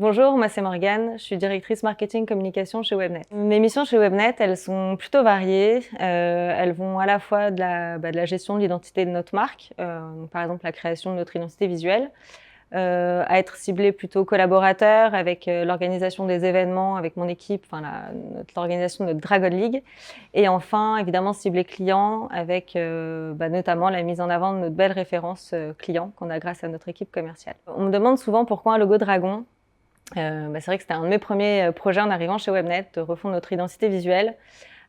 Bonjour, moi c'est Morgane, je suis directrice marketing communication chez Webnet. Mes missions chez Webnet, elles sont plutôt variées. Elles vont à la fois de la gestion de l'identité de notre marque, par exemple la création de notre identité visuelle, à être ciblée plutôt collaborateur avec l'organisation des événements avec mon équipe, l'organisation de notre Dragon League. Et enfin, évidemment, ciblée client avec notamment la mise en avant de notre belle référence client qu'on a grâce à notre équipe commerciale. On me demande souvent pourquoi un logo dragon. C'est vrai que c'était un de mes premiers projets en arrivant chez Webnet, de refondre notre identité visuelle.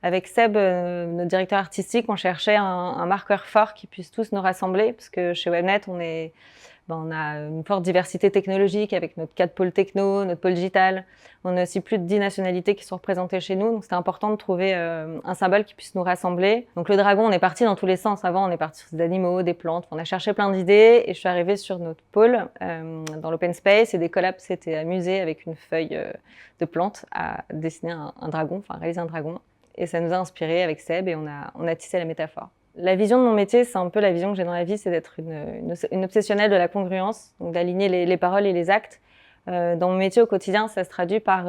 Avec Seb, notre directeur artistique, on cherchait un marqueur fort qui puisse tous nous rassembler, parce que chez Webnet, on a une forte diversité technologique avec notre 4 pôles techno, notre pôle digital. On a aussi plus de 10 nationalités qui sont représentées chez nous, donc c'était important de trouver un symbole qui puisse nous rassembler. Donc le dragon, on est parti dans tous les sens. Avant, on est parti sur des animaux, des plantes, on a cherché plein d'idées et je suis arrivée sur notre pôle dans l'open space et des collabs s'étaient amusés avec une feuille de plante à dessiner un dragon, enfin réaliser un dragon. Et ça nous a inspirés avec Seb et on a tissé la métaphore. La vision de mon métier, c'est un peu la vision que j'ai dans la vie, c'est d'être une obsessionnelle de la congruence, donc d'aligner les paroles et les actes. Dans mon métier au quotidien, ça se traduit par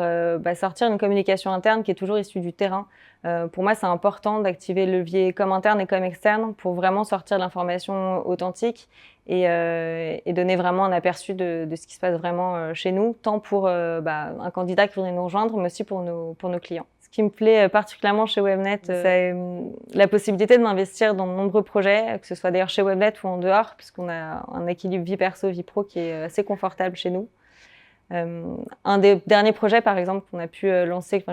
sortir une communication interne qui est toujours issue du terrain. Pour moi, c'est important d'activer le levier comme interne et comme externe pour vraiment sortir de l'information authentique et donner vraiment un aperçu de ce qui se passe vraiment chez nous, tant pour un candidat qui voudrait nous rejoindre, mais aussi pour nos clients. Ce qui me plaît particulièrement chez Webnet, c'est la possibilité de m'investir dans de nombreux projets, que ce soit d'ailleurs chez Webnet ou en dehors, puisqu'on a un équilibre vie perso, vie pro qui est assez confortable chez nous. Un des derniers projets, par exemple, j'ai pu lancer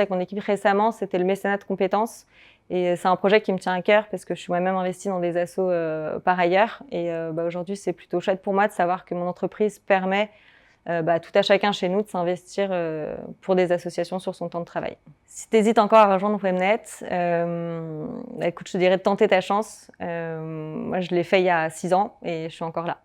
avec mon équipe récemment, c'était le mécénat de compétences. Et c'est un projet qui me tient à cœur parce que je suis moi-même investie dans des assos par ailleurs. Et aujourd'hui, c'est plutôt chouette pour moi de savoir que mon entreprise permet tout à chacun chez nous de s'investir pour des associations sur son temps de travail. Si tu hésites encore à rejoindre Webnet, écoute, je te dirais de tenter ta chance. Moi, je l'ai fait il y a 6 ans et je suis encore là.